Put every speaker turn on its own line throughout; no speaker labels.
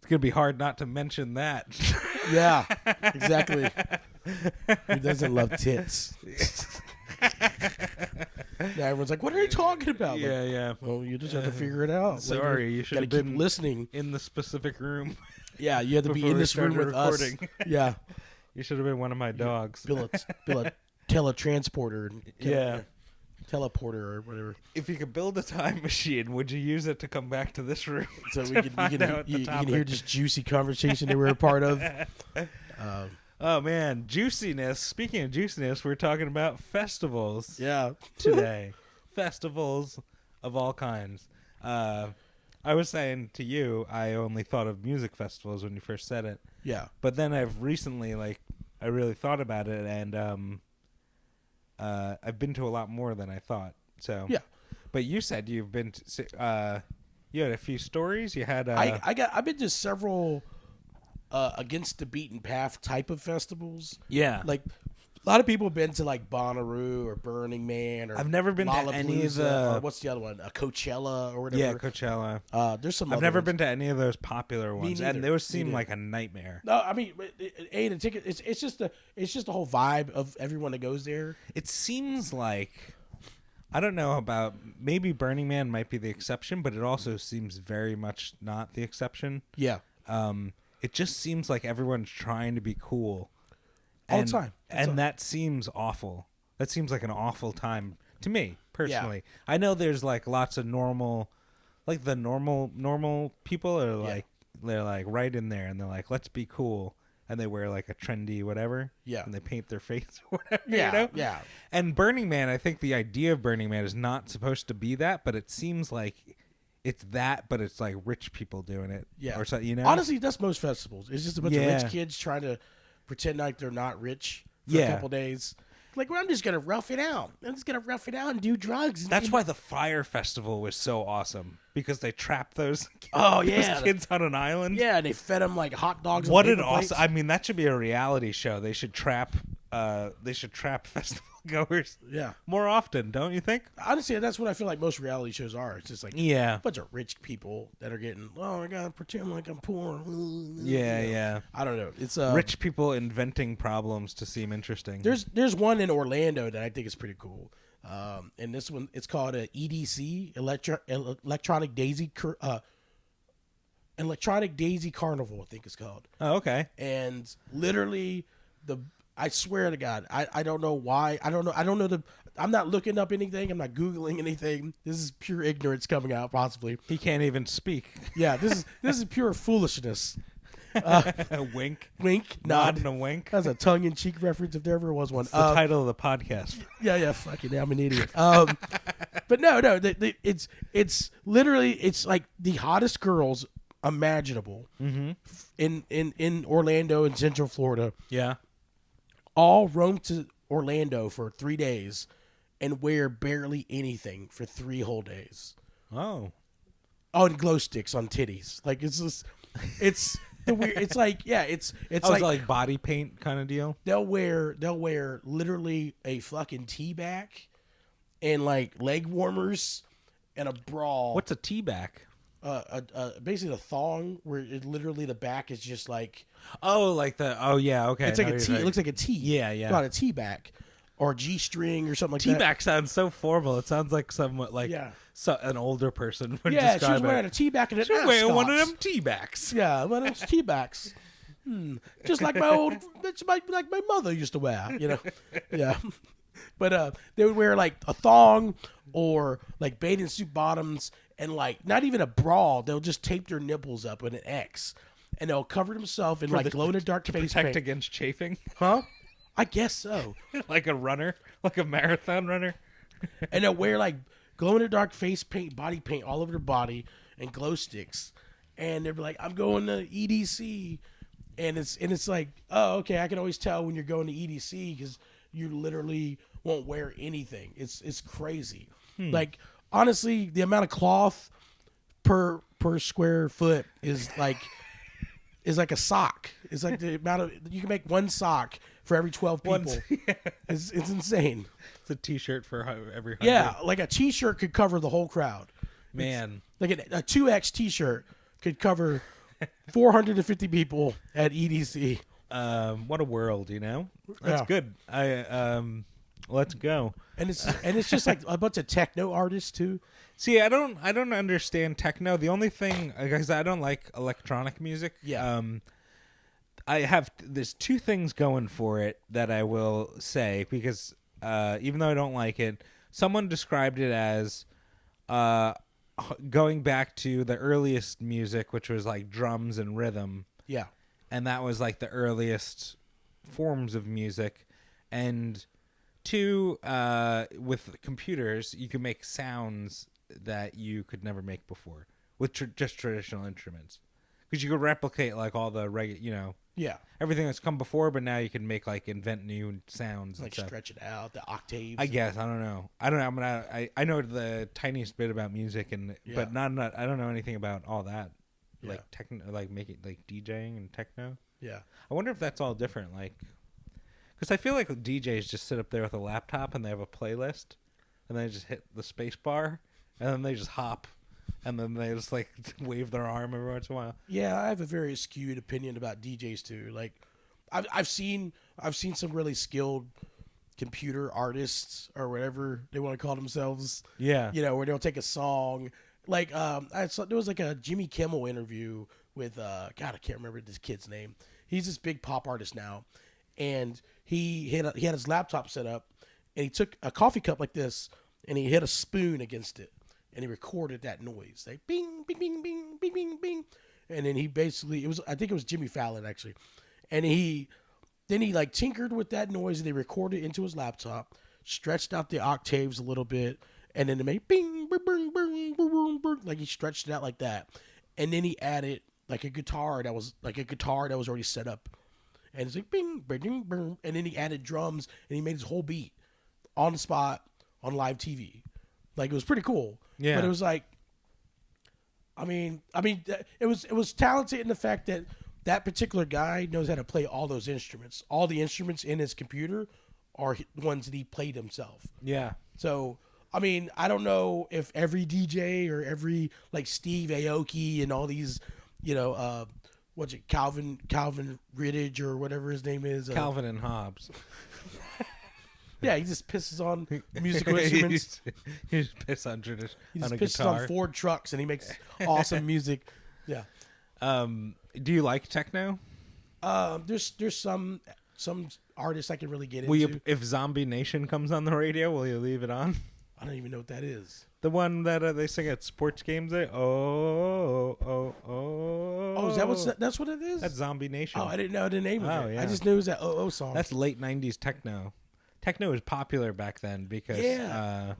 It's going to be hard not to mention that.
Yeah, exactly. Who doesn't love tits? Now everyone's like, "What are you talking about?"
Yeah,
Like,
yeah.
well, you just have to figure it out.
Sorry, you should have
keep
been
listening.
in the specific room.
Yeah, you have to be
before
in
we
this room
started
with
recording.
us. Yeah,
You should have been one of my dogs.
build a teletransporter.
Yeah.
Teleporter or whatever.
If you could build a time machine, would you use it to come back to this room?
So
to
you
find out the
can
topic?
hear this juicy conversation that we're a part of.
Oh man, juiciness. Speaking of juiciness, we're talking about festivals
Yeah.
today. Festivals of all kinds. I was saying to you, I only thought of music festivals when you first said it.
Yeah.
But then I've recently, I really thought about it, and I've been to a lot more than I thought. So
Yeah.
But you said you've been to, you had a few stories. You had
I've been to several against the beaten path type of festivals.
yeah.
Like a lot of people have been to like Bonnaroo or Burning Man or
I've never been to any of
Lollapalooza,
the
or what's the other one? Coachella or whatever.
yeah Coachella.
There's some.
I've
other
never
ones.
been to any of those popular ones,
neither.
and those seem
Me
like a nightmare.
No, I mean, the ticket. It's just the whole vibe of everyone that goes there.
It seems like, I don't know about, maybe Burning Man might be the exception, but it also seems very much not the exception.
Yeah.
It just seems like everyone's trying to be cool.
All the time.
And that seems awful. That seems like an awful time to me, personally. I know there's like lots of normal, like the normal people are like, they're like right in there and they're like, let's be cool. And they wear like a trendy whatever.
Yeah.
And they paint their face or whatever.
Yeah.
You know?
Yeah.
And Burning Man, I think the idea of Burning Man is not supposed to be that, but it seems like it's that, but it's like rich people doing it.
Yeah.
Or so, you know?
Honestly, that's most festivals. It's just a bunch of
Yeah.
rich kids trying to pretend like they're not rich for a couple days. Like, well, I'm just going to rough it out. I'm just going to rough it out and do drugs.
That's why the Fire Festival was so awesome, because they trapped those kids on an island.
Yeah, and they fed them like hot dogs.
What
on
an
paper
awesome!
plates.
I mean, that should be a reality show. They should trap festival goers.
Yeah.
More often, don't you think?
Honestly, that's what I feel like most reality shows are. It's just like
Yeah.
a bunch of rich people that are getting, I got to pretend like I'm poor.
Yeah, yeah.
I don't know. It's
Rich people inventing problems to seem interesting.
There's one in Orlando that I think is pretty cool. And this one, it's called a EDC, Electronic Daisy Electronic Daisy Carnival, I think it's called.
Oh, okay.
And literally I swear to God, I don't know why. I don't know I'm not looking up anything. I'm not Googling anything. This is pure ignorance coming out, possibly.
He can't even speak.
Yeah, this is pure foolishness.
A wink.
Wink,
Nod
nod.
and a wink.
That's a tongue-in-cheek reference if there ever was one.
It's the title of the podcast.
Yeah, fucking, I'm an idiot. But no, it's literally, it's like the hottest girls imaginable in Orlando and Central Florida.
Yeah.
All roam to Orlando for 3 days and wear barely anything for 3 whole days.
Oh.
Oh, and glow sticks on titties. Like, it's just, it's the weird. It's like, yeah, it's
like body paint kind of deal.
they'll wear literally a fucking tea bag and like leg warmers and a bra.
What's a tea back?
Basically a thong where it literally the back is just like,
yeah, okay.
it's like a tea. It looks like a tea.
Yeah, yeah.
Not a tea back or a G-string or something like
Tea
that.
back sounds so formal. It sounds like somewhat like an older person would
Yeah, she
describe
was wearing
it.
a tea back and an
She's wearing one of
ascot.
them tea backs.
Yeah, one of those tea backs. Just like my mother used to wear, you know. Yeah. But they would wear like a thong or like bathing suit bottoms and like not even a bra. They'll just tape their nipples up with an X, and they'll cover themselves in like glow in the dark face
Protect
paint.
against chafing.
Huh? I guess so.
Like a runner, like a marathon runner.
And they'll wear like glow in the dark face paint, body paint all over their body, and glow sticks. And they'll be like, "I'm going to EDC," and it's like, oh, okay. I can always tell when you're going to EDC because you literally won't wear anything. It's crazy. Like, honestly, the amount of cloth per square foot is like a sock. It's like the amount of, you can make one sock for every 12 people. It's insane.
It's a T-shirt for every 100.
Yeah, like a T-shirt could cover the whole crowd.
Man.
Like a 2X T-shirt could cover 450 people at EDC.
What a world, you know? That's
Yeah.
good. Let's go.
And it's just like a bunch of techno artists too.
See, I don't understand techno. The only thing, because I don't like electronic music.
Yeah.
There's two things going for it that I will say, because even though I don't like it, someone described it as going back to the earliest music, which was like drums and rhythm.
Yeah.
And that was like the earliest forms of music. And two, with computers, you can make sounds that you could never make before with just traditional instruments, because you could replicate like all the
Yeah.
everything that's come before, but now you can make like invent new sounds,
Like
and
stretch it out, the octaves.
I guess I don't know. I know the tiniest bit about music, but not I don't know anything about all that.
Yeah.
Like techno, like making like DJing and techno.
Yeah.
I wonder if that's all different. Like, because I feel like DJs just sit up there with a laptop and they have a playlist, and they just hit the space bar, and then they just hop, and then they just like wave their arm every once in a while.
Yeah, I have a very skewed opinion about DJs too. Like, I've seen some really skilled computer artists or whatever they want to call themselves.
Yeah.
You know, where they'll take a song. Like, I saw there was like a Jimmy Kimmel interview with God, I can't remember this kid's name. He's this big pop artist now, and he had his laptop set up, and he took a coffee cup like this, and he hit a spoon against it, and he recorded that noise, like bing, bing, bing, bing, bing, bing, bing, and then he basically I think it was Jimmy Fallon actually, and he like tinkered with that noise, and they recorded it into his laptop, stretched out the octaves a little bit, and then they made bing, bing, bing, bing, bing, bing, like he stretched it out like that, and then he added like a guitar that was already set up, and it's like bing, bing, bing, bing, and then he added drums, and he made his whole beat on the spot on live TV. Like, it was pretty cool.
Yeah.
But it was like, I mean, it was talented in the fact that that particular guy knows how to play all those instruments. All the instruments in his computer are the ones that he played himself.
Yeah.
So, I mean, I don't know if every DJ or every, like, Steve Aoki and all these, you know, Calvin Riddage or whatever his name is.
Calvin and Hobbes.
Yeah, he just pisses on musical instruments.
He just pisses on tradition.
He just
on a
pisses
guitar.
on Ford trucks, and he makes awesome music. Yeah.
Do you like techno?
There's some artists I can really get
Will
into.
you, if Zombie Nation comes on the radio, will you leave it on?
I don't even know what that is.
The one that they sing at sports games. Oh.
Oh, is that's what it is?
That's Zombie Nation.
Oh, I didn't know the name of it.
Yeah.
I just knew it was that song.
That's late 90s techno. Techno was popular back then because I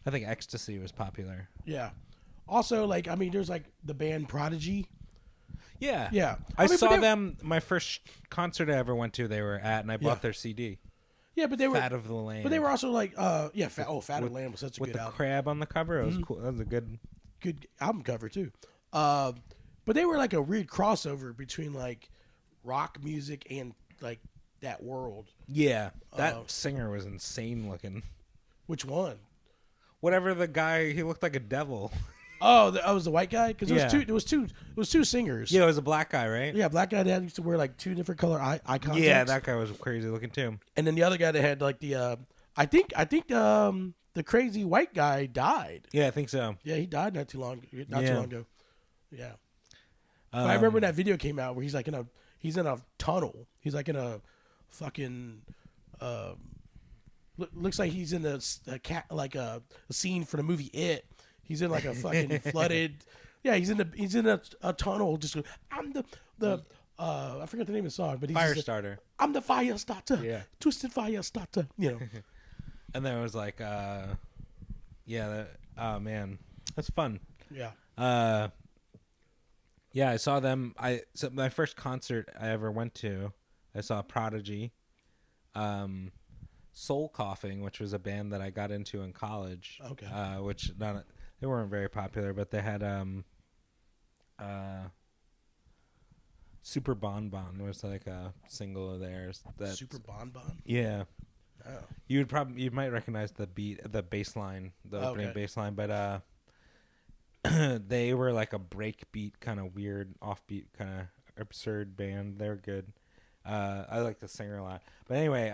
think ecstasy was popular.
Yeah. Also, like, I mean, there's like the band Prodigy.
Yeah.
Yeah.
I saw them, my first concert I ever went to, they were at, and I bought their CD.
Yeah, but they were
Fat of the Land.
But they were also like, Fat of the Land was such a
with
good
the
album.
crab on the cover. It was cool. That was a good
Album cover too. But they were like a weird crossover between like rock music and like that world.
Yeah, that singer was insane looking.
Which one?
Whatever the guy, he looked like a devil.
Oh, was the white guy? Because
Yeah.
it was two singers.
Yeah, it was a black guy, right?
Yeah, black guy that used to wear like two different color eye contacts.
Yeah, that guy was crazy looking too.
And then the other guy that had like the I think the crazy white guy died.
Yeah, I think so.
Yeah, he died not too long ago. Yeah. But I
Um,
remember when that video came out where he's in a tunnel. He's like in a fucking looks like he's in a scene for the movie It. He's in like a fucking flooded. Yeah, he's in a tunnel. Just I'm the I forget the name of the song, but he's
Firestarter.
I'm the fire starter.
Yeah.
Twisted fire starter. You know.
And then it was like, oh man, that's fun.
Yeah.
Yeah, I saw them. So my first concert I ever went to, I saw Prodigy, Soul Coughing, which was a band that I got into in college.
Okay.
They weren't very popular, but they had Super Bon Bon was like a single of theirs.
Super Bon Bon.
Yeah.
Oh.
You might recognize the bass line, the opening bass line, but they were like a breakbeat kind of weird, offbeat kind of absurd band. They're good. I like the singer a lot. But anyway,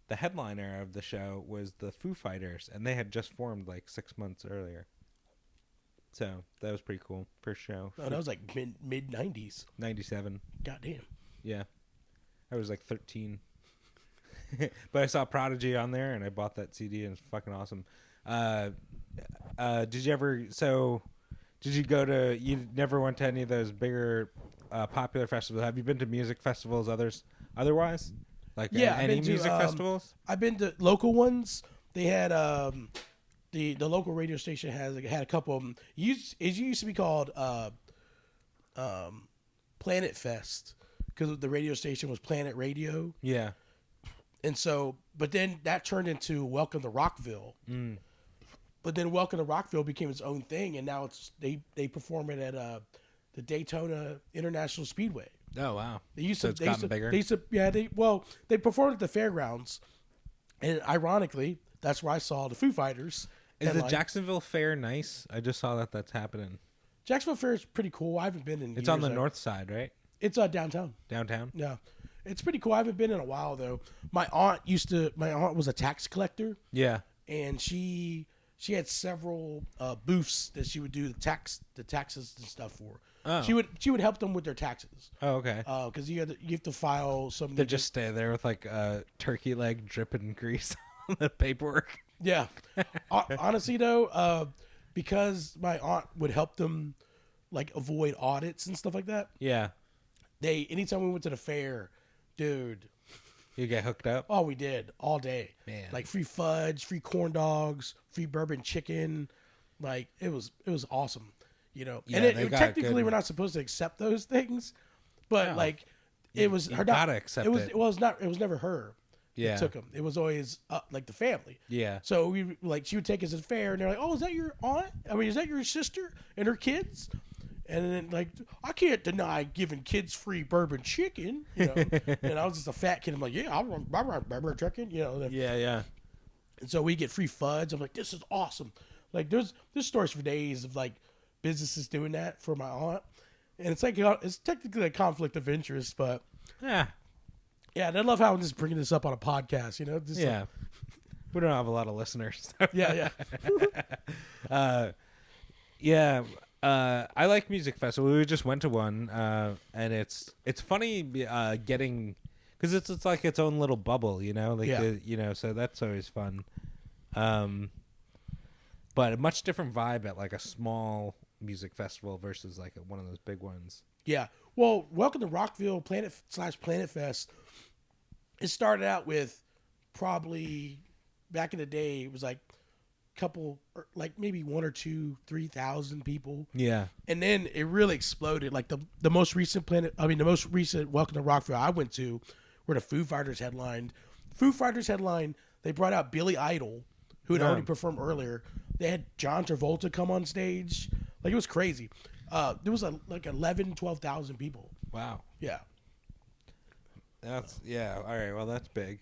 the headliner of the show was the Foo Fighters, and they had just formed like 6 months earlier. So that was pretty cool. First show.
Oh, that was like mid 90s.
97.
Goddamn.
Yeah. I was like 13. But I saw Prodigy on there, and I bought that CD, and it's fucking awesome. Did you go to, you never went to any of those bigger popular festivals? Have you been to music festivals otherwise? Like any music festivals?
I've been to local ones. They had the local radio station had a couple of them. It used to be called Planet Fest because the radio station was Planet Radio.
Yeah.
And so, but then that turned into Welcome to Rockville. Mm. But then Welcome to Rockville became its own thing, and now they perform it at the Daytona International Speedway.
Oh wow!
It's
gotten bigger.
They performed at the fairgrounds, and ironically, that's where I saw the Foo Fighters.
Is the Jacksonville Fair nice? I just saw that's happening.
Jacksonville Fair is pretty cool. I haven't been in.
It's on the north side, right?
It's downtown.
Downtown.
Yeah, it's pretty cool. I haven't been in a while though. My aunt was a tax collector.
Yeah,
and she had several booths that she would do the taxes and stuff for. Oh. She would help them with their taxes.
Oh, okay.
Because you have to file some.
They just stay there with like a turkey leg dripping grease on the paperwork.
Yeah. Honestly though, because my aunt would help them like avoid audits and stuff like that.
Yeah.
Anytime we went to the fair, dude.
You get hooked up?
Oh, we did all day.
Man,
like free fudge, free corn dogs, free bourbon chicken. Like it was awesome, you know. Yeah, and technically we're not supposed to accept those things, but like it was her.
Gotta accept it.
Well, it was never her.
Yeah,
that took them. It was always like the family.
Yeah.
So she would take us to the fair, and they're like, "Oh, is that your aunt? I mean, is that your sister and her kids?" And then, like, I can't deny giving kids free bourbon chicken, you know. And I was just a fat kid. I'm like, yeah, I want bourbon chicken, you know.
Yeah.
And so we get free fudge. I'm like, this is awesome. Like, there's stories for days of, like, businesses doing that for my aunt. And it's like, it's technically a conflict of interest, but.
Yeah.
Yeah, and I love how I'm just bringing this up on a podcast, you know. Just
yeah. We don't have a lot of listeners.
Yeah.
Yeah. I like music festivals. We just went to one, and it's funny getting, because it's like its own little bubble, you know, like so that's always fun. But a much different vibe at like a small music festival versus like one of those big ones.
Yeah. Well, Welcome to Rockville Planet Fest. It started out with probably back in the day. It was like couple, like maybe 1,000 or 2,000, 3,000 people.
Yeah. And
then it really exploded. Like the most recent Welcome to Rockville I went to, where the Foo Fighters headlined. They brought out Billy Idol, who had already performed earlier. They had John Travolta come on stage. Like, it was crazy. There was like 11,000, 12,000 people.
Wow.
Yeah.
All right. Well, that's big.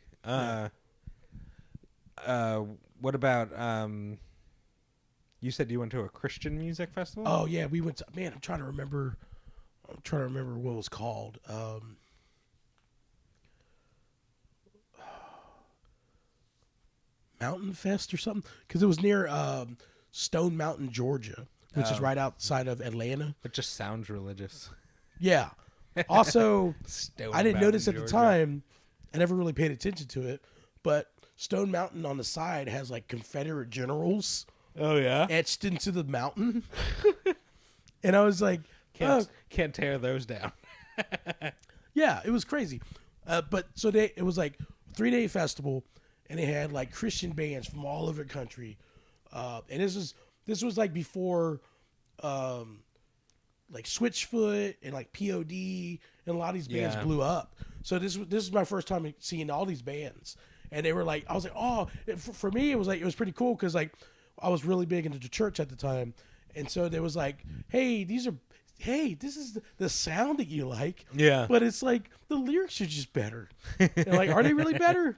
What about you said you went to a Christian music festival?
Oh yeah, we went to, man, I'm trying to remember what it was called. Mountain Fest or something, because it was near Stone Mountain, Georgia, which is right outside of Atlanta.
It just sounds religious.
Yeah. Also, I didn't notice at
Georgia.
the time. I never really paid attention to it, but Stone Mountain on the side has like Confederate generals.
Oh yeah,
etched into the mountain. And I was like,
can't tear those down.
Yeah, it was crazy. But so it was like a 3-day festival, and they had like Christian bands from all over the country. And this was like before, like Switchfoot and like POD and a lot of these bands blew up. So this is my first time seeing all these bands. And they were like, I was like, oh, for me, it was pretty cool because like I was really big into the church at the time. And so there was like, hey, this is the sound that you like.
Yeah.
But it's like the lyrics are just better. And like, are they really better?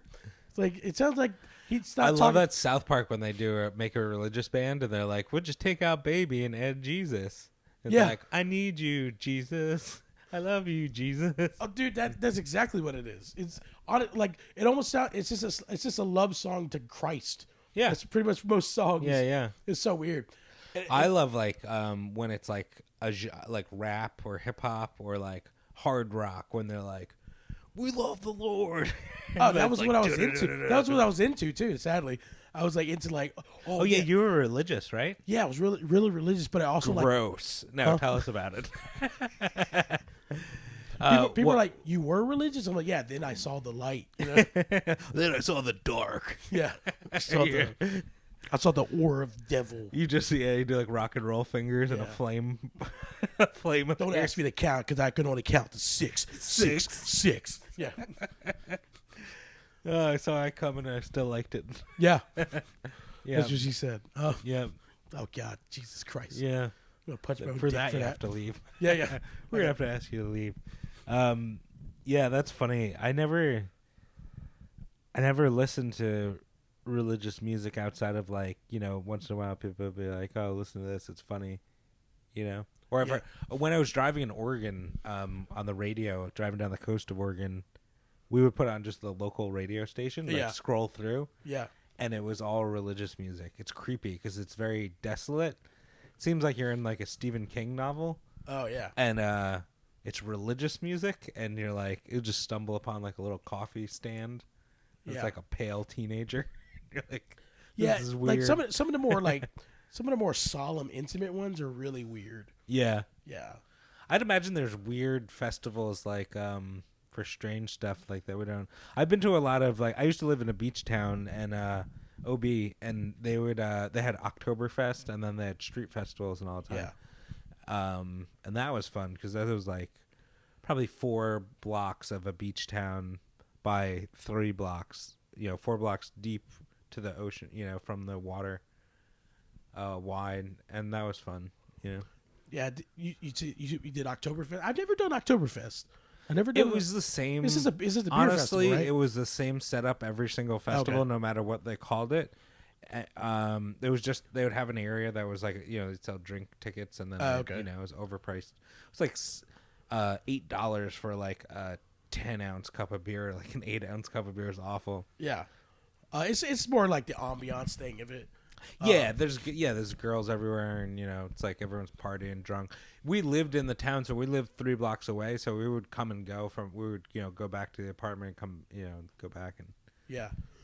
It's like, it sounds like He's not.
I love that South Park when they make a religious band and they're like, "We'll just take out baby and add Jesus." It's like, "I need you, Jesus. I love you, Jesus."
Oh, dude, that's exactly what it is. It's on it like it almost sounds. It's just a love song to Christ.
Yeah,
that's pretty much most songs.
Yeah.
It's so weird.
I love like when it's like like rap or hip hop or like hard rock when they're like, "We love the Lord."
Oh, that was what I was into. That was what I was into too. Sadly, I was like into like.
Oh yeah, you were religious, right?
Yeah, I was really really religious, but I also
gross. No, tell us about it.
People are like, "You were religious?" I'm like, "Yeah." Then I saw the light. You know?
Then I saw the dark.
Yeah, I saw the ore of devil.
You just you do like rock and roll fingers and a flame. A flame.
Don't ask me to count because I can only count to six. Yeah.
So I come and I still liked it.
Yeah.
Yeah.
That's what she said. Oh.
Yeah.
Oh God, Jesus Christ.
Yeah.
I'm gonna punch my own
for
dick
that.
For
You
that.
have to leave.
Yeah.
We're gonna have to ask you to leave. Yeah, that's funny. I never listened to religious music outside of like, once in a while people would be like, "Oh, listen to this, it's funny," Or if when I was driving in Oregon, on the radio, driving down the coast of Oregon, we would put on just the local radio station, scroll through, and it was all religious music. It's creepy because it's very desolate. It seems like you're in like a Stephen King novel.
Oh yeah,
and it's religious music, and you're like, you just stumble upon like a little coffee stand. It's like a pale teenager. You're like, this is weird.
Like some of the more like some of the more solemn, intimate ones are really weird.
Yeah.
I'd
imagine there's weird festivals like for strange stuff like that we don't. I've been to a lot of like I used to live in a beach town and OB, and they had Oktoberfest, and then they had street festivals and all the time. And that was fun because that was like probably 4 blocks of a beach town by 3 blocks, 4 blocks deep to the ocean, from the water wide, and that was fun.
Yeah, you did Oktoberfest. I've never done Oktoberfest. I never did.
It was the same.
This is the beer
honestly,
festival, right?
It was the same setup every single festival, no matter what they called it. It was just they would have an area that was like they'd sell drink tickets, and then it was overpriced. It was like $8 for like a 10-ounce cup of beer. Like an 8-ounce cup of beer is awful.
Yeah, it's more like the ambiance thing of it.
There's girls everywhere, and it's like everyone's partying drunk. We lived in the town, so we lived 3 blocks away, so we would come and go go back to the apartment, come go back, and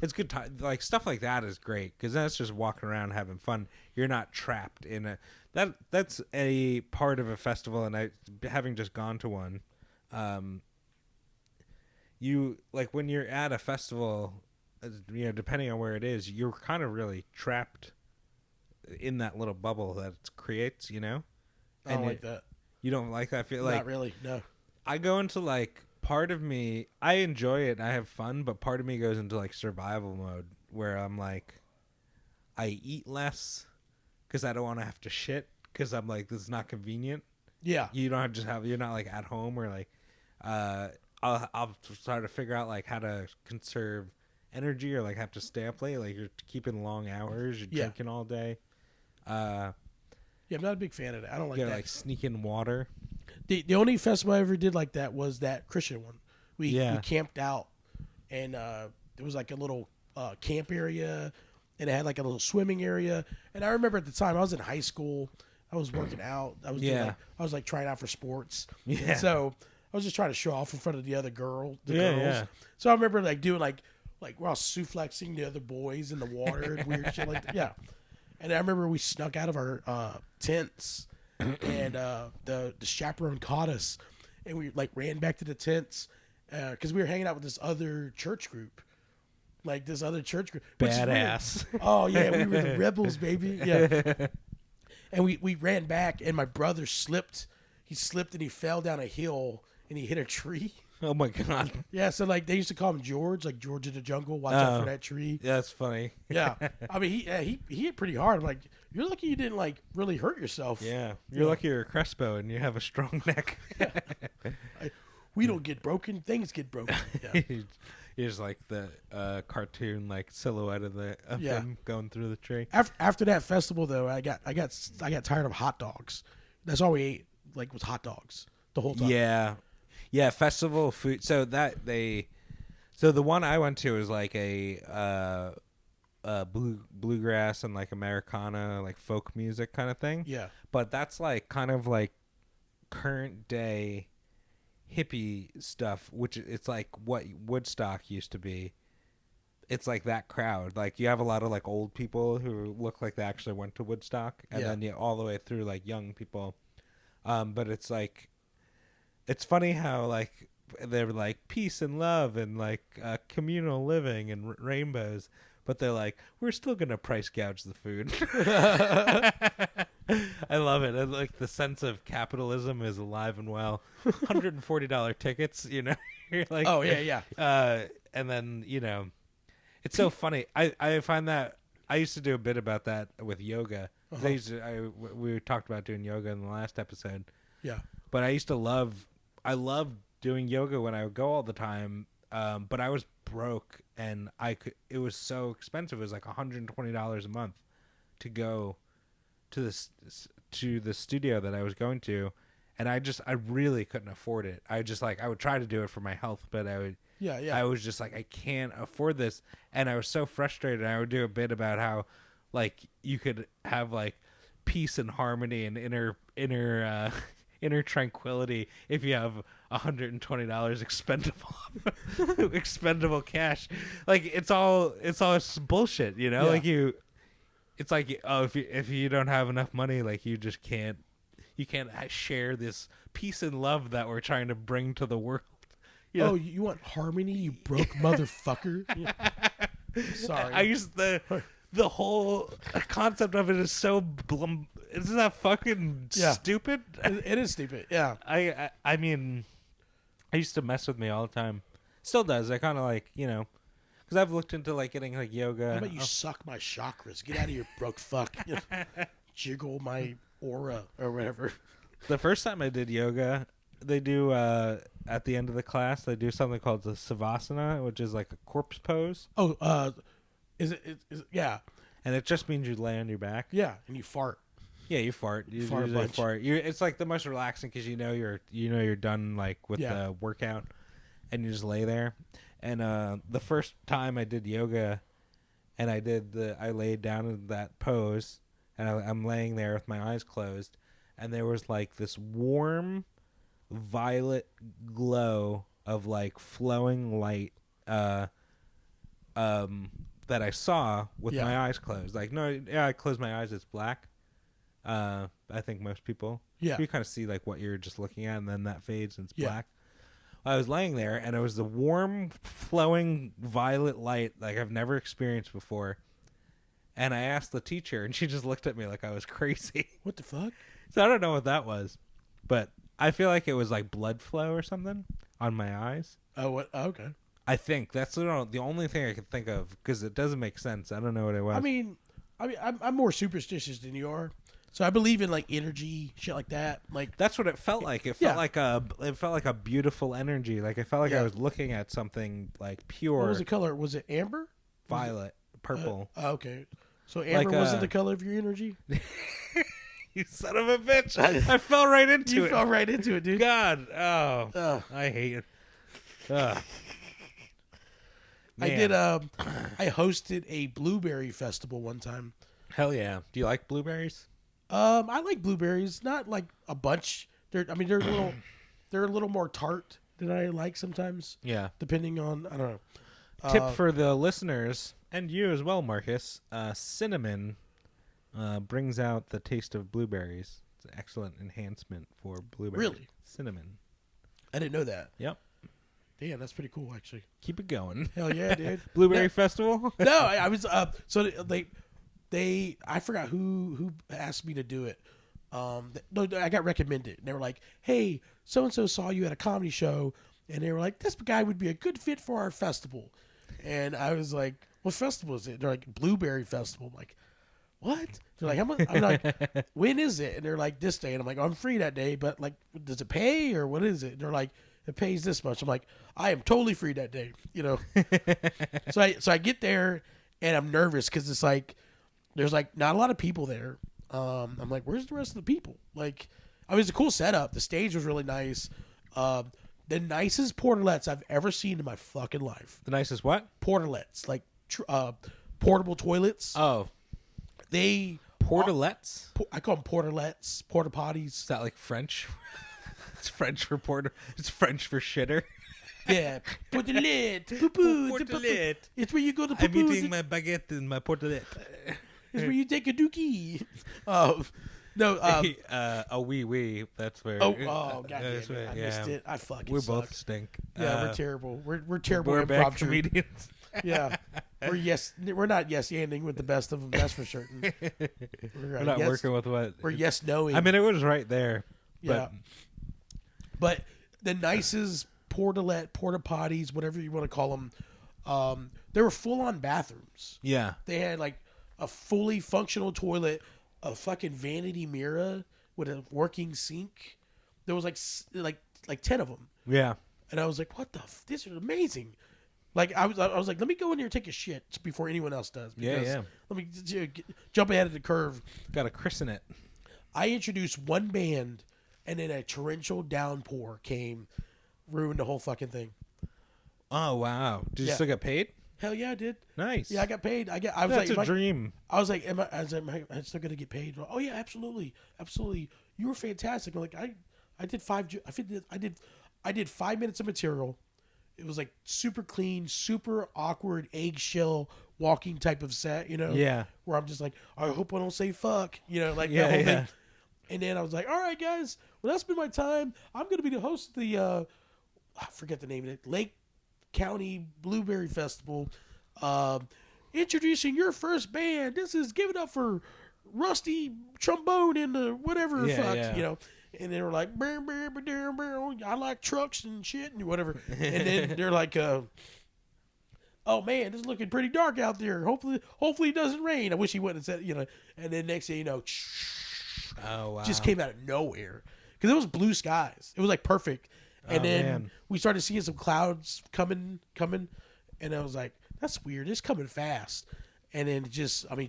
it's good time. Like stuff like that is great because that's just walking around having fun. You're not trapped in that's a part of a festival, and having just gone to one, you like when you're at a festival, depending on where it is, you're kind of really trapped in that little bubble that it creates,
I don't like that.
You don't like that? I feel like
not really. No.
I go into like part of me. I enjoy it. I have fun, but part of me goes into like survival mode where I'm like, I eat less because I don't want to have to shit because I'm like, this is not convenient.
Yeah.
You don't you're not like at home or like, I'll try to figure out like how to conserve energy or like have to stay up late. Like you're keeping long hours. You're drinking all day.
I'm not a big fan of that. I don't like that.
Like sneaking water.
The only festival I ever did like that was that Christian one. We camped out, and there was like a little camp area, and it had like a little swimming area. And I remember at the time I was in high school. I was working out. I was like trying out for sports.
Yeah.
And so I was just trying to show off in front of the other girls.
Yeah.
So I remember like doing like we're all supplexing the other boys in the water and weird shit like that. Yeah. And I remember we snuck out of our tents, and the chaperone caught us, and we like ran back to the tents because we were hanging out with this other church group,
Badass.
Oh yeah, we were the rebels, baby. Yeah. And we ran back, and my brother slipped. He slipped and he fell down a hill, and he hit a tree.
Oh my God.
Yeah, so like they used to call him George, like George of the Jungle. Watch out for that tree.
Yeah, that's funny.
Yeah, I mean he hit pretty hard. I'm like, you're lucky you didn't like really hurt yourself.
Yeah, you're lucky you're a Crespo and you have a strong neck.
We don't get broken; things get broken. Yeah.
He's like the cartoon like silhouette of him going through the tree.
After that festival, though, I got tired of hot dogs. That's all we ate, like, was hot dogs the whole time.
Yeah, festival food. So the one I went to was like a bluegrass and like Americana, like folk music kind of thing.
Yeah,
but that's like kind of like current day hippie stuff, which it's like what Woodstock used to be. It's like that crowd. Like you have a lot of like old people who look like they actually went to Woodstock, and then all the way through like young people. But it's like, it's funny how like they're like peace and love and like communal living and rainbows, but they're like, we're still gonna price gouge the food. I love it. And, like, the sense of capitalism is alive and well. $140 tickets, you know. You're like,
oh yeah.
And then, you know, it's so funny. I find that I used to do a bit about that with yoga. We talked about doing yoga in the last episode.
Yeah.
But I loved doing yoga when I would go all the time. But I was broke, and it was so expensive. It was like $120 a month to go to the studio that I was going to, and I really couldn't afford it. I would try to do it for my health, but I was just like, I can't afford this, and I was so frustrated. I would do a bit about how like you could have like peace and harmony and inner tranquility if you have $120 expendable cash. Like it's all bullshit, you know.
Yeah.
Like it's like, oh, if you don't have enough money, like you can't share this peace and love that we're trying to bring to the world. You know?
Oh, you want harmony, you broke motherfucker? Yeah. Sorry.
I used the whole concept of it is so isn't that fucking stupid?
It is stupid. Yeah.
I mean, I used to mess with me all the time. Still does. I kind of like, you know, because I've looked into like getting like yoga.
How about you suck my chakras? Get out of here, broke fuck. Jiggle my aura or whatever.
The first time I did yoga, they do at the end of the class, they do something called the savasana, which is like a corpse pose.
Oh, is it yeah.
And it just means you lay on your back.
Yeah, and you fart.
Yeah, you fart. You
fart a bunch.
Fart. It's like the most relaxing because you know you're done like with the workout, and you just lay there. And the first time I did yoga, and I laid down in that pose, and I'm laying there with my eyes closed, and there was like this warm, violet glow of like flowing light, that I saw with my eyes closed. Like I closed my eyes. It's black. I think most people.
Yeah.
You kind of see like what you're just looking at, and then that fades and it's black. I was laying there, and it was the warm, flowing violet light like I've never experienced before. And I asked the teacher, and she just looked at me like I was crazy.
What the fuck?
So I don't know what that was, but I feel like it was like blood flow or something on my eyes.
Oh, what? Oh, okay.
I think that's the only thing I can think of because it doesn't make sense. I don't know what it was.
I mean, I'm more superstitious than you are. So I believe in like energy, shit like that. Like
that's what it felt like. It felt like a beautiful energy. Like it felt like I was looking at something like pure.
What was the color? Was it amber?
Violet, purple.
Okay. So amber wasn't the color of your energy?
You son of a bitch. I fell right into it.
You fell right into it, dude.
God. Oh. I hate it.
I did I hosted a blueberry festival one time.
Hell yeah. Do you like blueberries?
I like blueberries, not like a bunch. They're a little more tart than I like sometimes.
Yeah.
Depending on, I don't know.
Tip for the listeners and you as well, Marcus. Cinnamon brings out the taste of blueberries. It's an excellent enhancement for blueberries.
Really?
Cinnamon.
I didn't know that.
Yep.
Damn, that's pretty cool, actually.
Keep it going.
Hell yeah, dude.
Blueberry Festival?
No, I was so they I forgot who asked me to do it. No, I got recommended. They were like, "Hey, so and so saw you at a comedy show," and they were like, "This guy would be a good fit for our festival." And I was like, "What festival is it?" They're like, "Blueberry Festival." I'm like, "What?" They're like, I'm like, "When is it?" And they're like, "This day." And I'm like, "I'm free that day, but like, does it pay or what is it?" And they're like, it pays this much. I'm like, I am totally free that day, you know. So I get there and I'm nervous because it's like there's like not a lot of people there. I'm like, where's the rest of the people? Like, I mean, it's a cool setup. The stage was really nice. The nicest portalets I've ever seen in my fucking life.
The nicest what?
Portalets, like portable toilets.
Oh,
they
portalets.
I call them portalets, porta potties.
Is that like French? It's French for porter. It's French for shitter.
Yeah, portalet, poo-poo.
Portalet.
It's where you go to poo-poo.
I'm eating my baguette in my portalet.
It's where you take a dookie. No,
a wee. That's where.
Oh, god damn it! I missed it. I fucking.
We
suck.
both stink.
Yeah, we're terrible. We're terrible
We're bad
improv
comedians.
Yeah, we're not yes ending with the best of them. That's for certain.
We're not working with what.
We're yes knowing.
I mean, it was right there.
Yeah, but the nicest porta potties, whatever you want to call them, they were full on bathrooms.
Yeah,
they had like a fully functional toilet, a fucking vanity mirror with a working sink. There was like 10 of them.
Yeah,
and I was like, what the? This is amazing. Like I was like, let me go in here and take a shit before anyone else does.
Yeah.
Let me jump ahead of the curve.
Got to christen it.
I introduced one band, and then a torrential downpour came, ruined the whole fucking thing.
Oh wow! Did you still get paid?
Hell yeah, I did.
Nice.
Yeah, I got paid. I was
That's
like,
a dream.
I was like, am I still gonna get paid? Oh yeah, absolutely. You were fantastic. I'm like, I did 5 minutes of material. It was like super clean, super awkward, eggshell walking type of set, you know?
Yeah.
Where I'm just like, I hope I don't say fuck, you know, like
Yeah,
that whole
yeah.
thing. And then I was like, all right, guys, well, that's been my time. I'm going to be the host of the, I forget the name of it, Lake County Blueberry Festival. Introducing your first band. This is Give It Up for Rusty Trombone and the whatever fuck, you know? And they were like, burr, burr, burr, burr, burr, I like trucks and shit and whatever. And then they're like, oh man, it's looking pretty dark out there. Hopefully it doesn't rain. I wish he wouldn't have said, you know. And then next thing you know,
oh wow,
just came out of nowhere because it was blue skies. It was like perfect. And then we started seeing some clouds coming, and I was like, that's weird. It's coming fast. And then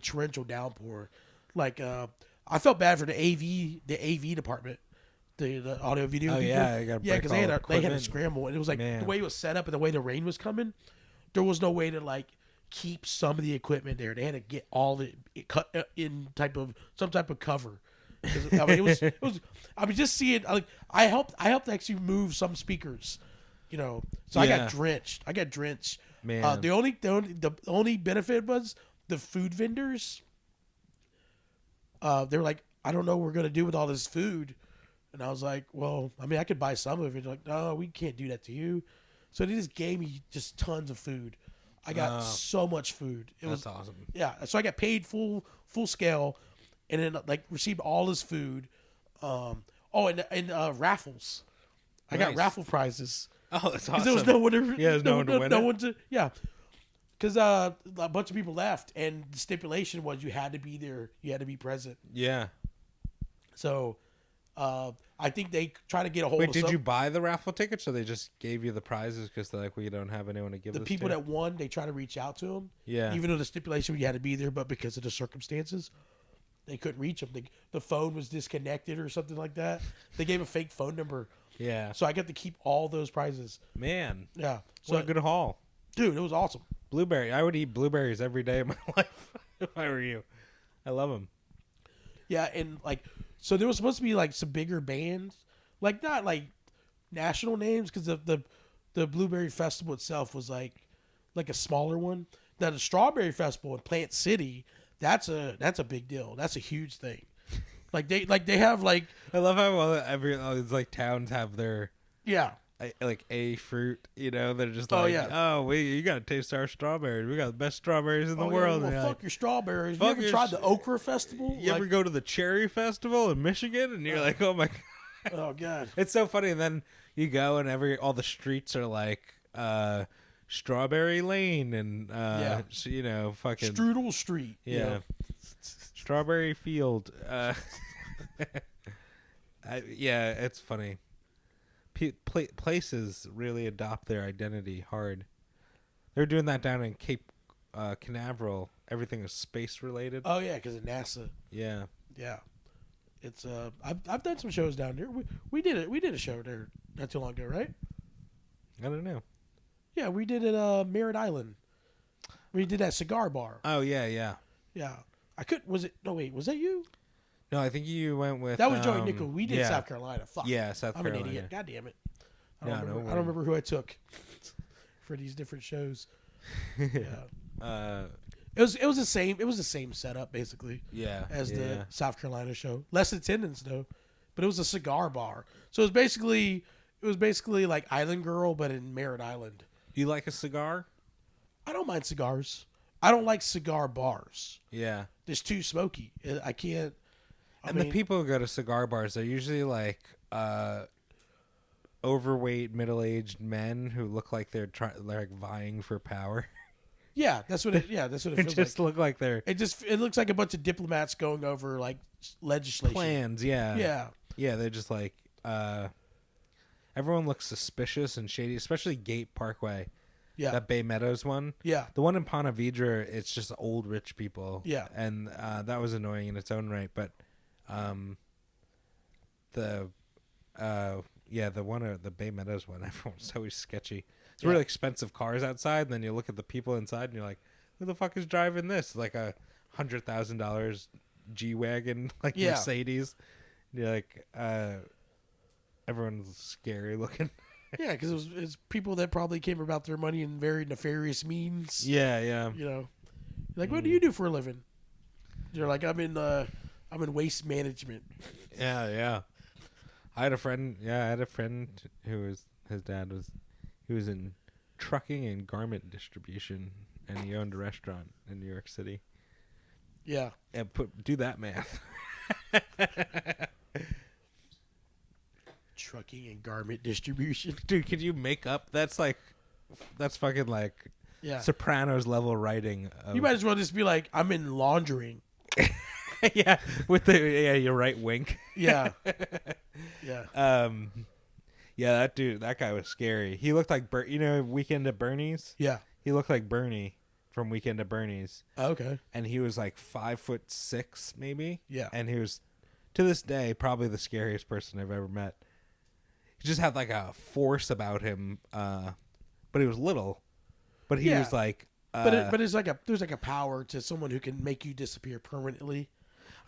torrential downpour. Like I felt bad for the AV department. The audio video.
Oh
people. Because they had to scramble, and it was like the way it was set up and the way the rain was coming. There was no way to like keep some of the equipment there. They had to get all the cut in some type of cover. I mean, it was. I mean, just seeing like I helped actually move some speakers, you know. So I got drenched. Man, the only benefit was the food vendors. They were like, I don't know what we're gonna do with all this food. And I was like, well, I mean, I could buy some of it. They're like, no, we can't do that to you. So they just gave me just tons of food. I got so much food. That's
awesome.
Yeah. So I got paid full scale, and then like received all his food. And raffles. I got raffle prizes.
Oh, that's awesome.
There was no one to,
there's no one to win.
No one to, yeah. Because a bunch of people left, and the stipulation was you had to be there. You had to be present.
Yeah.
So, I think they try to get a hold of.
Wait, did you buy the raffle tickets, or they just gave you the prizes because they're like, we don't have anyone to give
the
this
people
to?
that won? They try to reach out to them.
Yeah.
Even though the stipulation you had to be there, but because of the circumstances, they couldn't reach them. The phone was disconnected or something like that. They gave a fake phone number.
Yeah.
So I got to keep all those prizes.
Man.
Yeah.
What a good haul,
dude. It was awesome.
Blueberry. I would eat blueberries every day of my life if I were you. I love them.
Yeah, and like, so there was supposed to be like some bigger bands, like not like national names, because the Blueberry Festival itself was like a smaller one. Now the Strawberry Festival in Plant City, that's a big deal. That's a huge thing. Like they have like,
I love how all these like towns have their like a fruit, you know. They're just like, you gotta taste our strawberries. We got the best strawberries in the world.
Well, fuck
like,
your strawberries. You ever tried the Okra Festival?
You ever go to the Cherry Festival in Michigan? And you're like, oh my god.
Oh god.
It's so funny. And then you go and all the streets are like Strawberry Lane and you know, fucking
Strudel Street.
Yeah.
You know?
Strawberry Field. Yeah, it's funny. places really adopt their identity hard. They're doing that down in Cape Canaveral. Everything is space related.
Oh yeah, because of NASA.
Yeah.
Yeah, it's I've done some shows down there. We did it. We did a show there not too long ago, right?
I don't know.
Yeah, we did it Merritt Island. We did that cigar bar.
Oh yeah, yeah.
Yeah, I could. Was it? No, wait. Was that you?
No, I think you went with
That was Joey Nickel. We did
yeah.
South Carolina. Fuck.
Yeah, South Carolina.
I'm an idiot. God damn it. I
No,
don't remember who I took for these different shows. Yeah. It was the same. It was the same setup basically.
Yeah.
As
yeah.
the South Carolina show. Less attendance though, but it was a cigar bar. So it was basically like Island Girl, but in Merritt Island.
You like a cigar?
I don't mind cigars. I don't like cigar bars.
Yeah.
It's too smoky. I can't.
The people who go to cigar bars, they're usually like overweight, middle-aged men who look like they're like vying for power.
Yeah, that's what it. Yeah, that's what it feels
just
like.
look like they're.
It looks like a bunch of diplomats going over like legislation
Plans. Yeah.
Yeah.
Yeah, they're just like. Everyone looks suspicious and shady, especially Gate Parkway.
Yeah.
That Bay Meadows one.
Yeah.
The one in Ponte Vedra, it's just old rich people.
Yeah.
And that was annoying in its own right, but the one at the Bay Meadows one, everyone's always sketchy. It's really expensive cars outside, and then you look at the people inside and you're like, who the fuck is driving this? Like a $100,000 G-Wagon, like Mercedes. And you're like, everyone's scary looking.
Yeah, because it was people that probably came about their money in very nefarious means.
Yeah, yeah.
You know, like, what do you do for a living? You're like, I'm in waste management.
Yeah, yeah. I had a friend who was his dad was he was in trucking and garment distribution, and he owned a restaurant in New York City.
Yeah.
And do that math.
Trucking and garment distribution.
Dude, could you make up? That's fucking like Sopranos level writing.
You might as well just be like, I'm in laundering.
Yeah, your right wink.
Yeah. Yeah.
Yeah, that guy was scary. He looked like Weekend at Bernie's?
Yeah.
He looked like Bernie from Weekend at Bernie's.
Oh, okay.
And he was like 5'6", maybe.
Yeah.
And he was, to this day, probably the scariest person I've ever met. He just had like a force about him, but he was little. But he was like,
but there's like a power to someone who can make you disappear permanently.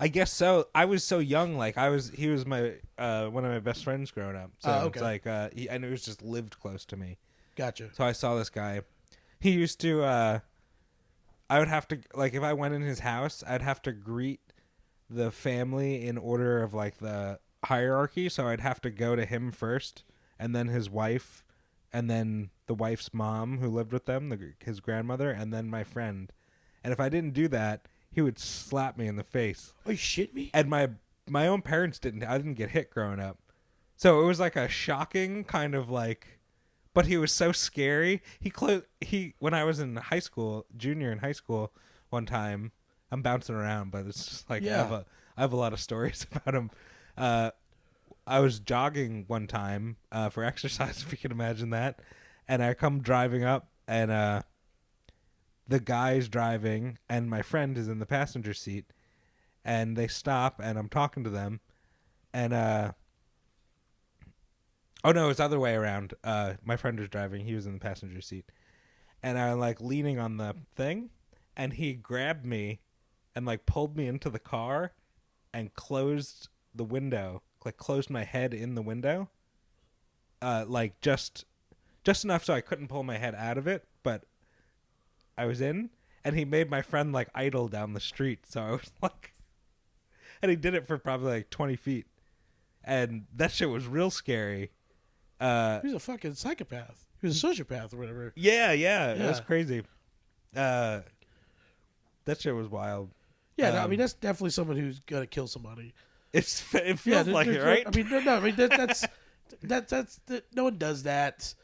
I guess so. I was so young, like he was my one of my best friends growing up. So
okay.
It's like and it was just lived close to me.
Gotcha.
So I saw this guy. He used to. I would have to, like, if I went in his house, I'd have to greet the family in order of like the hierarchy. So I'd have to go to him first, and then his wife, and then the wife's mom who lived with them, his grandmother, and then my friend. And if I didn't do that, he would slap me in the face.
Oh, you shit me?
And my own parents didn't. I didn't get hit growing up, so it was like a shocking kind of like. But he was so scary. He when I was in high school, junior in high school, one time, I'm bouncing around, but it's just like I have a lot of stories about him. I was jogging one time for exercise, if you can imagine that, and I come driving up, and the guy's driving, and my friend is in the passenger seat, and they stop, and I'm talking to them, and oh no, it's the other way around. My friend was driving, he was in the passenger seat, and I'm like leaning on the thing, and he grabbed me, and like pulled me into the car, and closed the window, like closed my head in the window, like just enough so I couldn't pull my head out of it, but I was in, and he made my friend like idle down the street. So I was like, and he did it for probably like 20 feet, and that shit was real scary.
He was a fucking psychopath. He was a sociopath or whatever.
Yeah, it was crazy. That shit was wild.
Yeah, no, I mean that's definitely someone who's gonna kill somebody.
It feels like it, right?
I mean, no, I mean that's no one does that.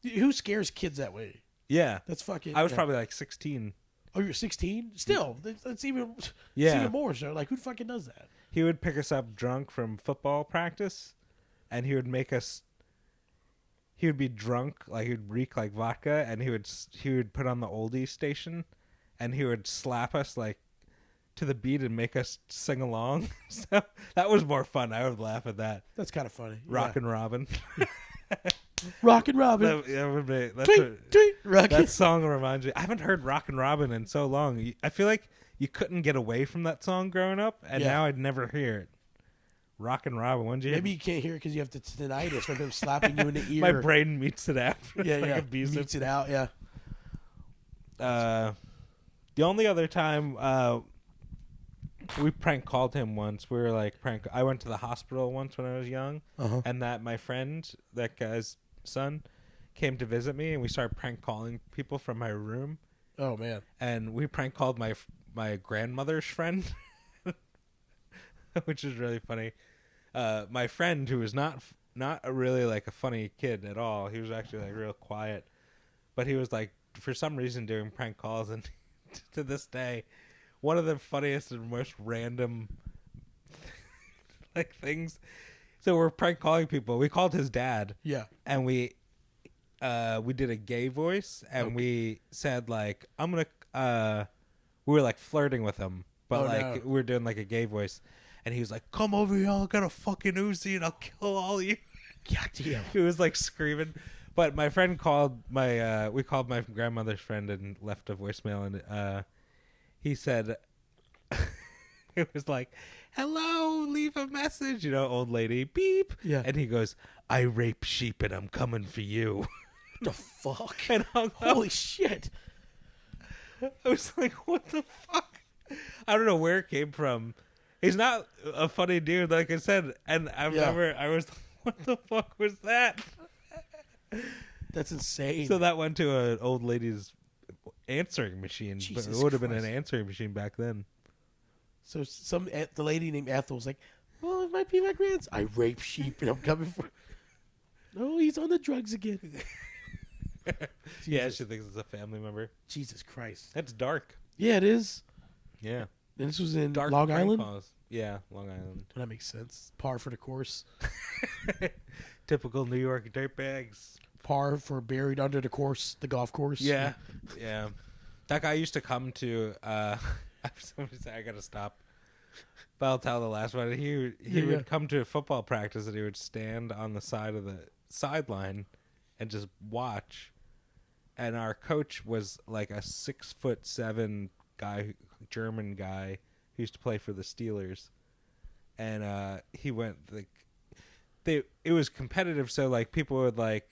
Who scares kids that way?
Yeah,
that's fucking.
I was probably like 16.
Oh, you're 16? Still, that's even.
Yeah,
it's even more so. Like, who fucking does that?
He would pick us up drunk from football practice, and he would make us. he would be drunk, like he would reek like vodka, and he would put on the oldies station, and he would slap us like to the beat and make us sing along. So that was more fun. I would laugh at that.
That's kind of funny.
Rockin' Robin.
Rockin' Robin.
That song reminds me. I haven't heard Rockin' Robin in so long. I feel like you couldn't get away from that song growing up, and now I'd never hear it. Rockin' Robin. When did you?
Maybe you can't hear it because you have the tinnitus from him slapping you in the ear.
My brain meets it out.
Meets it out. Yeah.
The only other time we prank called him once. We were like I went to the hospital once when I was young, and my friend, that guy's son, came to visit me, and we started prank calling people from my room.
Oh man!
And we prank called my grandmother's friend, which is really funny. My friend, who was not really like a funny kid at all, he was actually like real quiet, but he was like for some reason doing prank calls, and to this day, one of the funniest and most random like things. So we're prank calling people. We called his dad.
Yeah.
And we did a gay voice, and we said like we were like flirting with him, but we were doing like a gay voice. And he was like, "Come over here, I'll get a fucking Uzi and I'll kill all you."
God damn.
He was like screaming. But my friend called we called my grandmother's friend and left a voicemail, and he said, it was like, "Hello, leave a message," old lady, beep.
Yeah.
And he goes, "I rape sheep and I'm coming for you."
What the fuck?
And
holy shit.
I was like, what the fuck? I don't know where it came from. He's not a funny dude, like I said, and I was like, what the fuck was that?
That's insane.
So that went to an old lady's answering machine.
Jesus
but it would have been
Christ.
an answering machine back then.
So the lady named Ethel was like, "Well, it might be my grandson. I rape sheep and I'm coming for." No, he's on the drugs again.
Yeah, she thinks it's a family member.
Jesus Christ.
That's dark.
Yeah, it is.
Yeah.
And this was in
Dark
Long
prank
Island?
calls. Yeah, Long Island.
That makes sense. Par for the course.
Typical New York dirtbags.
Par for buried under the course, the golf course.
Yeah. Yeah. That guy used to come to somebody say I gotta stop. But I'll tell the last one. He would come to a football practice, and he would stand on the side of the sideline and just watch. And our coach was like a 6'7" guy, German guy, who used to play for the Steelers. And he went like it was competitive, so like people would like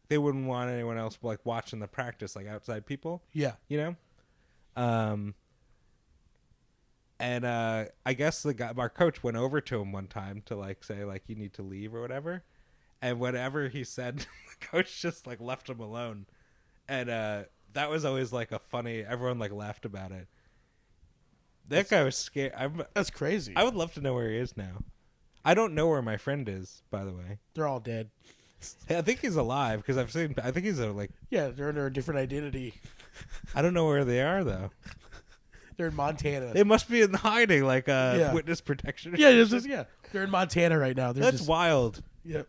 they wouldn't want anyone else like watching the practice, like outside people.
Yeah.
And I guess our coach went over to him one time to like say like you need to leave or whatever. And whatever he said, the coach just like left him alone. And that was always like a funny. Everyone like laughed about it. That guy was scared.
That's crazy.
I would love to know where he is now. I don't know where my friend is, by the way.
They're all dead.
I think he's alive because I've seen. I think he's like.
Yeah, they're under a different identity.
I don't know where they are though.
They're in Montana.
They must be in hiding, like witness protection.
Yeah, they're in Montana right now.
That's wild.
Yep.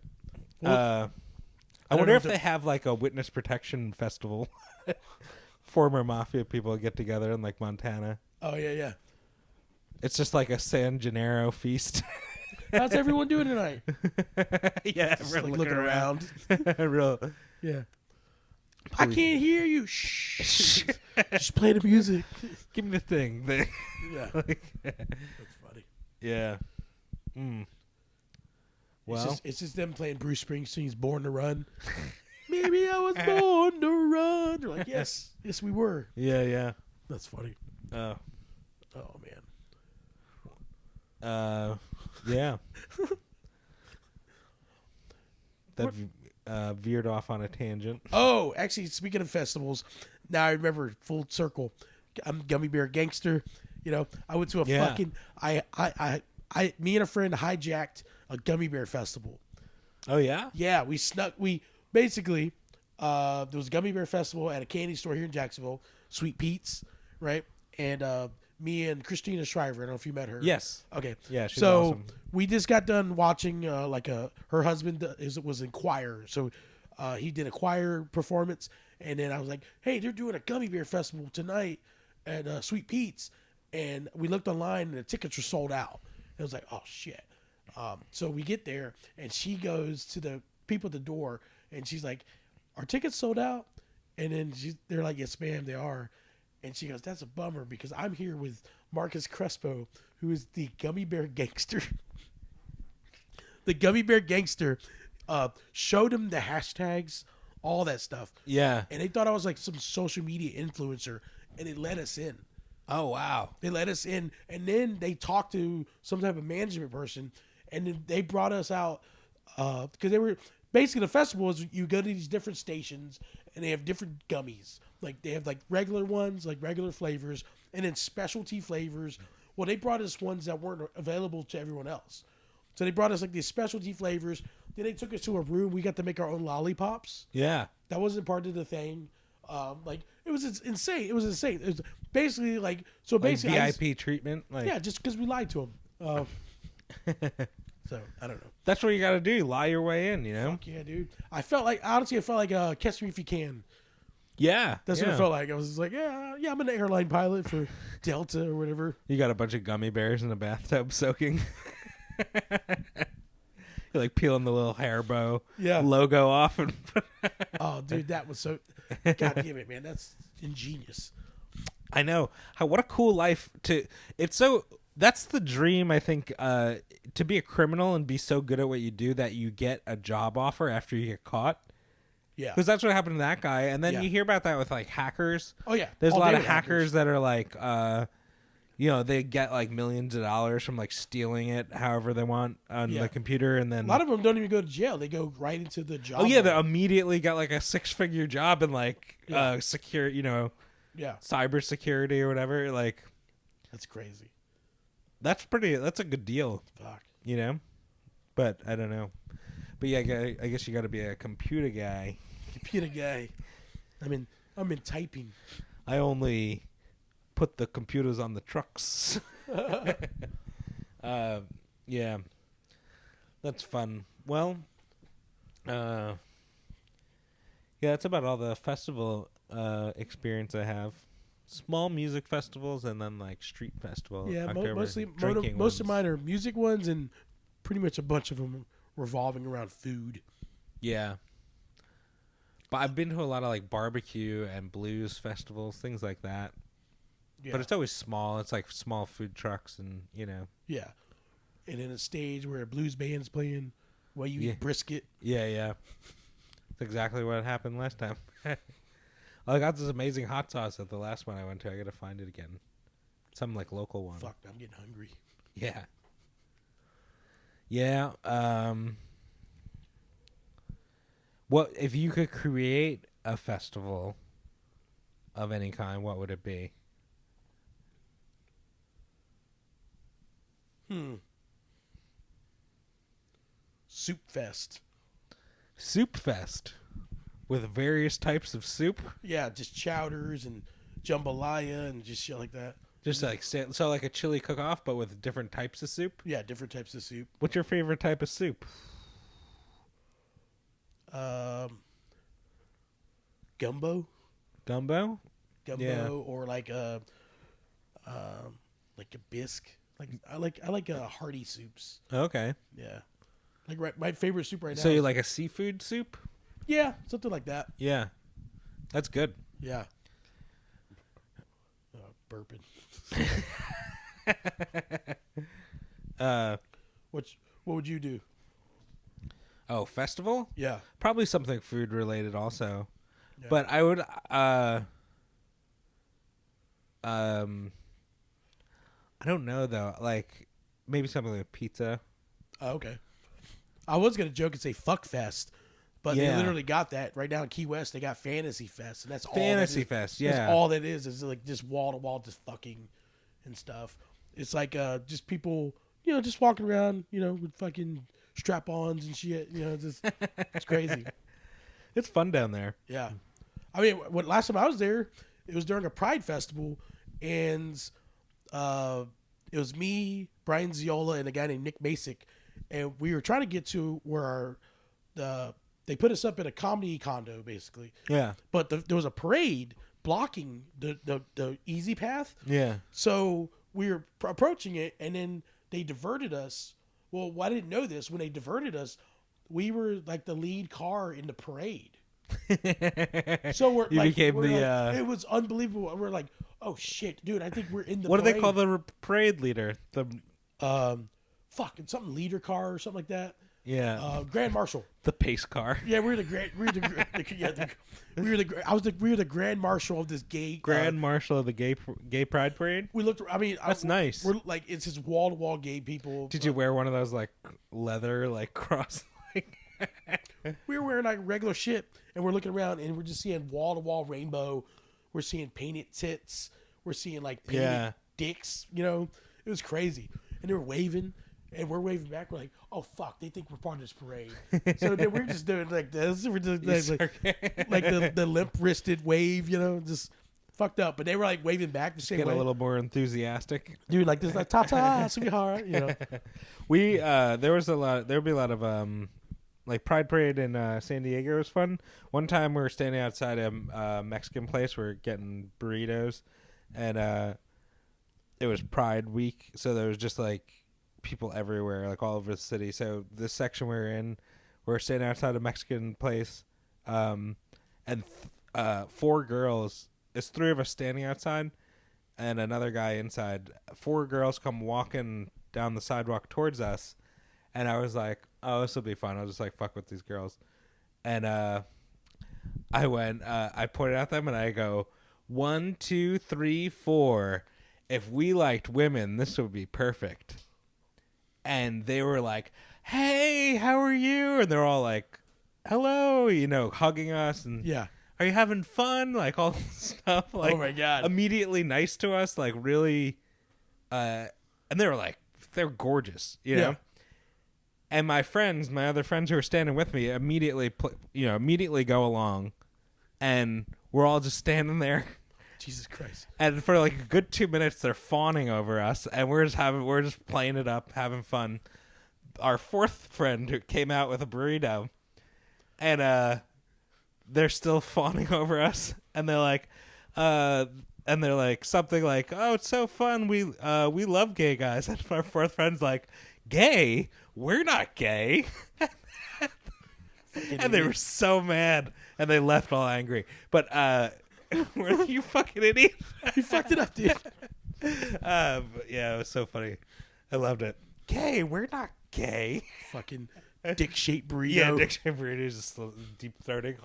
I wonder if they have like a witness protection festival. Former mafia people get together in like Montana.
Oh yeah.
It's just like a San Gennaro feast.
How's everyone doing tonight?
Yeah,
just like looking around.
Real.
Yeah. I can't hear you. Shh. Just play the music.
Give me the thing.
Yeah. That's funny.
Yeah. Well,
it's just them playing Bruce Springsteen's "Born to Run." Maybe I was born to run. They're like, yes, we were.
Yeah.
That's funny.
Oh
man.
Yeah. That veered off on a tangent.
Oh, actually, speaking of festivals, now I remember full circle. I'm Gummy Bear Gangster. I went to a fucking. Me and a friend hijacked a Gummy Bear festival.
Oh yeah.
Yeah, we basically there was a Gummy Bear festival at a candy store here in Jacksonville, Sweet Pete's, right? And me and Christina Shriver. I don't know if you met her.
Yes.
Okay.
Yeah, she's awesome.
We just got done watching her husband was in choir. So He did a choir performance, and then I was like, "Hey, they're doing a gummy bear festival tonight at Sweet Pete's," and we looked online, and the tickets were sold out. It was like, "Oh shit!" So we get there, and she goes to the people at the door, and she's like, "Are tickets sold out?" And then they're like, "Yes, ma'am, they are." And she goes, "That's a bummer because I'm here with Marcus Crespo, who is the gummy bear gangster." The gummy bear gangster showed him the hashtags, all that stuff.
Yeah.
And they thought I was like some social media influencer, and they let us in.
Oh, wow.
They let us in, and then they talked to some type of management person, and then they brought us out because they were basically, the festival is you go to these different stations, and they have different gummies. Like they have like regular ones, like regular flavors, and then specialty flavors. Well, they brought us ones that weren't available to everyone else. So they brought us like these specialty flavors. Then they took us to a room. We got to make our own lollipops.
Yeah.
That wasn't part of the thing. Like it was insane. It was basically like so. Basically,
VIP treatment. Like,
yeah, just because we lied to them. So I don't know.
that's what you got to do. Lie your way in. You know.
Fuck yeah, dude. I felt like Catch Me If You Can.
Yeah.
That's what it felt like. I was just like, yeah, I'm an airline pilot for Delta or whatever.
You got a bunch of gummy bears in a bathtub soaking. You're like peeling the little hair bow logo off. And
oh, dude, that was so... God damn it, man. That's ingenious.
I know. What a cool life to... It's so... That's the dream, I think, to be a criminal and be so good at what you do that you get a job offer after you get caught.
Yeah.
Because that's what happened to that guy. And then you hear about that with, like, hackers.
Oh, yeah.
There's a lot of hackers that are, like... they get like millions of dollars from like stealing it however they want on the computer, and then
a lot of them don't even go to jail. They go right into the job.
Oh yeah, they immediately got like a 6-figure job in like secure, cyber security or whatever. Like,
that's crazy.
That's a good deal.
Fuck.
But I don't know. But yeah, I guess you got to be a computer guy.
Computer guy. I'm in typing.
I only put the computers on the trucks. Yeah, that's fun. Well, yeah, that's about all the festival experience I have. Small music festivals and then like street festivals.
Yeah,
October,
most of mine are music ones, and pretty much a bunch of them revolving around food.
Yeah. But I've been to a lot of like barbecue and blues festivals, things like that. Yeah. But it's always small. It's like small food trucks and,
Yeah. And then a stage where a blues band's playing while you eat brisket.
Yeah. That's exactly what happened last time. I got this amazing hot sauce at the last one I went to. I got to find it again. Some like local one.
Fuck, I'm getting hungry.
Yeah. Yeah. What if you could create a festival of any kind, what would it be?
Soup Fest.
Soup Fest. With various types of soup?
Yeah, just chowders and jambalaya and just shit like that.
Just like, so like a chili cook-off, but with different types of soup?
Yeah, different types of soup.
What's your favorite type of soup?
Gumbo.
Gumbo?
Or like a bisque. I like hearty soups.
Okay.
Yeah. Like my favorite soup right now.
So you like a seafood soup?
Yeah, something like that.
Yeah. That's good.
Yeah. Burping. What would you do?
Oh, festival?
Yeah.
Probably something food related also.
Yeah.
But I would I don't know though. Like maybe something like pizza.
Oh, okay. I was gonna joke and say fuck fest, but they literally got that right now in Key West. They got Fantasy Fest, and that's all.
Fantasy Fest, yeah.
That's all that is like just wall to wall, just fucking and stuff. It's like just people, just walking around, with fucking strap-ons and shit. Just it's crazy.
It's fun down there.
Yeah, I mean, last time I was there, it was during a Pride festival, and it was me, Brian Ziola, and a guy named Nick Masick, and we were trying to get to where they they put us up in a comedy condo basically.
Yeah.
But there was a parade blocking the easy path.
Yeah.
So we were approaching it, and then they diverted us. Well, I didn't know this. When they diverted us, we were like the lead car in the parade. So we're it was unbelievable. We're like, oh shit, dude! I think we're in the.
What
parade.
do they call the parade leader? The
something leader car or something like that.
Yeah.
Grand Marshal.
The pace car.
Yeah, we were the Grand Marshal of this gay.
Grand Marshal of the gay pride parade.
We looked. I mean,
that's nice.
We're like, it's just wall to wall gay people.
Did you wear one of those like leather like cross?
We were wearing like regular shit, and we're looking around, and we're just seeing wall to wall rainbow. We're seeing painted tits. We're seeing like painted dicks. You know, it was crazy, and they were waving. And we're waving back. We're like, "Oh fuck!" They think we're part of this parade. So then we're just doing like this. We're just like the limp wristed wave, you know, just fucked up. But they were like waving back the same way.
Get a little more enthusiastic,
dude. Like this, like ta ta, sweetheart. You know,
there would be a lot of like Pride Parade in San Diego was fun. One time we were standing outside a Mexican place. We were getting burritos, and it was Pride Week, so there was just like people everywhere, like all over the city. So this section we're standing outside a Mexican place, and 4 girls. It's 3 of us standing outside, and another guy inside. 4 girls come walking down the sidewalk towards us, and I was like, "Oh, this will be fun. I'll just like fuck with these girls." And I pointed at them and I go, 1, 2, 3, 4. If we liked women, this would be perfect. And they were like, "Hey, how are you?" And they're all like, "Hello," you know, hugging us and "Are you having fun?" Like all this stuff. Like,
oh my god,
immediately nice to us, like really. And they were like, they're gorgeous, you know. And my other friends who were standing with me, immediately go along, and we're all just standing there.
Jesus Christ!
And for like a good 2 minutes, they're fawning over us, and we're just playing it up, having fun. Our 4th friend who came out with a burrito, and they're still fawning over us, and they're like, something like, "Oh, it's so fun. We love gay guys." And our 4th friend's like, "Gay? We're not gay." And they were so mad, and they left all angry. But you fucking idiot.
You fucked it up, dude.
But yeah, it was so funny. I loved it. Gay? We're not gay.
Fucking dick-shaped burrito.
Yeah, dick-shaped burrito is just deep throating.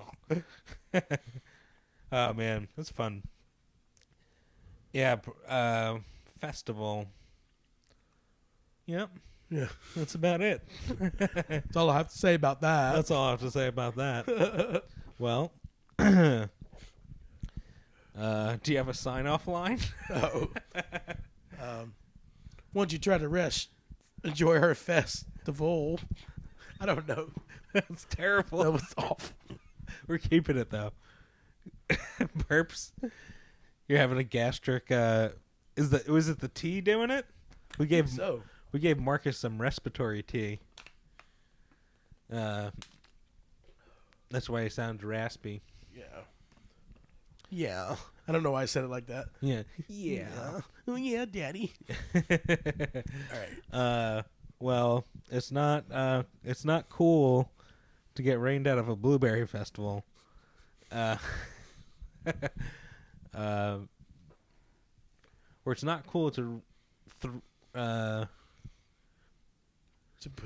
Oh, man. That's fun. Yeah, festival. Yep.
Yeah.
That's about it.
That's all I have to say about that.
That's all I have to say about that. Well... do you have a sign-off line?
Oh. Once you try to rest, enjoy her festival. I don't know.
That's terrible.
That was awful.
We're keeping it, though. Burps. You're having a gastric... Was it the tea doing it? We gave Marcus some respiratory tea. That's why he sounds raspy.
Yeah. Yeah. I don't know why I said it like that.
Yeah.
Yeah. Oh, yeah, Daddy. All
right. Well, it's not cool to get rained out of a blueberry festival. Or it's not cool to
put a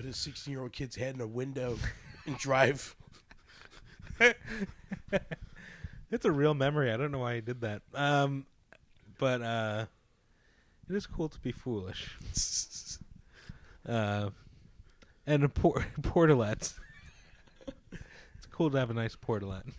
16-year-old kid's head in a window and drive.
It's a real memory. I don't know why he did that. But it is cool to be foolish. And portalets. It's cool to have a nice portalet.